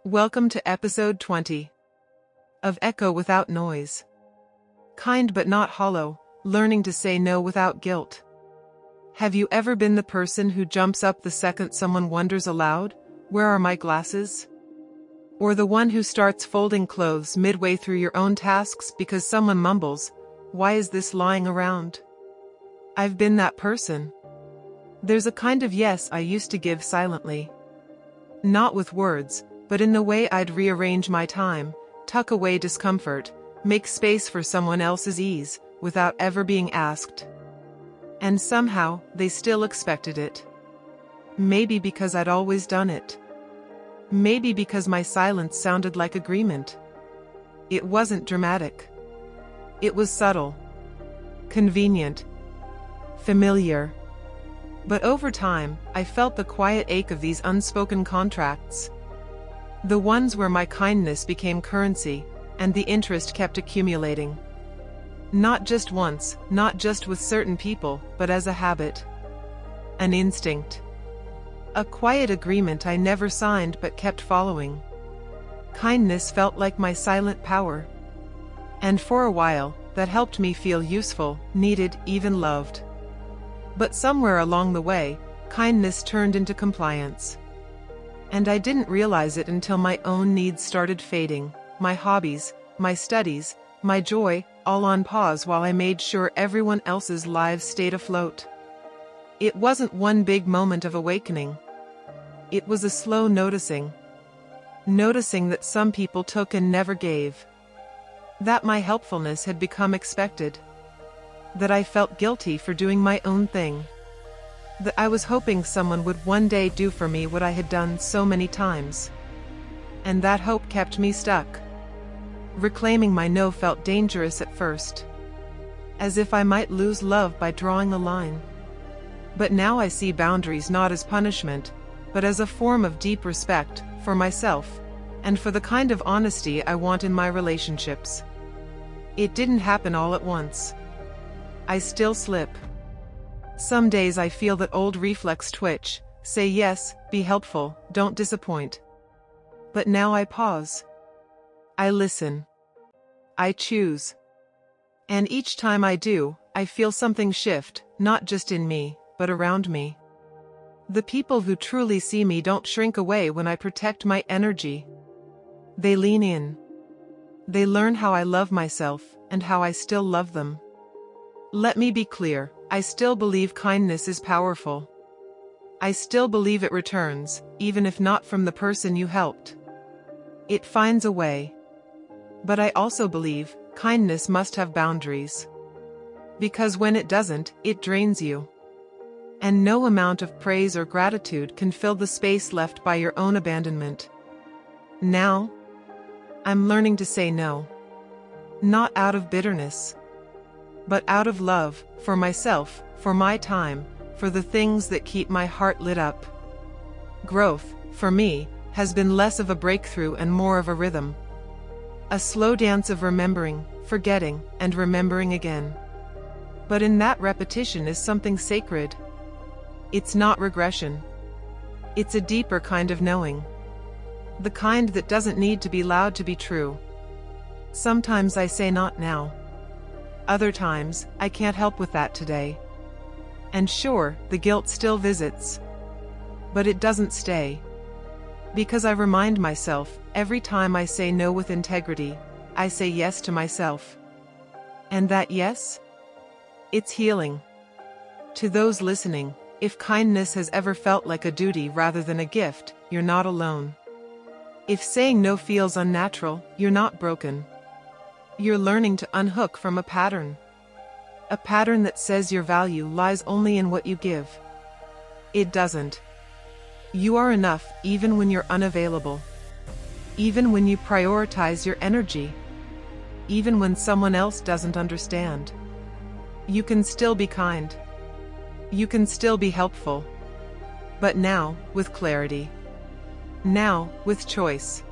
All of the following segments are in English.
Welcome to episode 20 of Echo Without Noise. Kind but not hollow, learning to say no without guilt. Have you ever been the person who jumps up the second someone wonders aloud, "Where are my glasses?" Or the one who starts folding clothes midway through your own tasks because someone mumbles, "Why is this lying around?" I've been that person. There's a kind of yes I used to give silently. Not with words, but in the way I'd rearrange my time, tuck away discomfort, make space for someone else's ease, without ever being asked. And somehow, they still expected it. Maybe because I'd always done it. Maybe because my silence sounded like agreement. It wasn't dramatic. It was subtle. Convenient. Familiar. But over time, I felt the quiet ache of these unspoken contracts. The ones where my kindness became currency, and the interest kept accumulating. Not just once, not just with certain people, but as a habit. An instinct. A quiet agreement I never signed but kept following. Kindness felt like my silent power. And for a while, that helped me feel useful, needed, even loved. But somewhere along the way, kindness turned into compliance. And I didn't realize it until my own needs started fading, my hobbies, my studies, my joy, all on pause while I made sure everyone else's lives stayed afloat. It wasn't one big moment of awakening. It was a slow noticing. Noticing that some people took and never gave. That my helpfulness had become expected. That I felt guilty for doing my own thing. That I was hoping someone would one day do for me what I had done so many times. And that hope kept me stuck. Reclaiming my no felt dangerous at first. As if I might lose love by drawing a line. But now I see boundaries not as punishment, but as a form of deep respect, for myself, and for the kind of honesty I want in my relationships. It didn't happen all at once. I still slip. Some days I feel that old reflex twitch, say yes, be helpful, don't disappoint. But now I pause. I listen. I choose. And each time I do, I feel something shift, not just in me, but around me. The people who truly see me don't shrink away when I protect my energy. They lean in. They learn how I love myself, and how I still love them. Let me be clear, I still believe kindness is powerful. I still believe it returns, even if not from the person you helped. It finds a way. But I also believe, kindness must have boundaries. Because when it doesn't, it drains you. And no amount of praise or gratitude can fill the space left by your own abandonment. Now, I'm learning to say no. Not out of bitterness. But out of love, for myself, for my time, for the things that keep my heart lit up. Growth, for me, has been less of a breakthrough and more of a rhythm. A slow dance of remembering, forgetting, and remembering again. But in that repetition is something sacred. It's not regression. It's a deeper kind of knowing. The kind that doesn't need to be loud to be true. Sometimes I say not now. Other times, I can't help with that today. And sure, the guilt still visits. But it doesn't stay. Because I remind myself, every time I say no with integrity, I say yes to myself. And that yes? It's healing. To those listening, if kindness has ever felt like a duty rather than a gift, you're not alone. If saying no feels unnatural, you're not broken. You're learning to unhook from a pattern. A pattern that says your value lies only in what you give. It doesn't. You are enough even when you're unavailable. Even when you prioritize your energy. Even when someone else doesn't understand. You can still be kind. You can still be helpful. But now, with clarity. Now, with choice.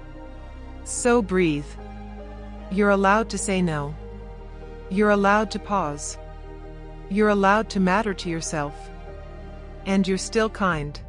So breathe. You're allowed to say no. You're allowed to pause. You're allowed to matter to yourself. And you're still kind.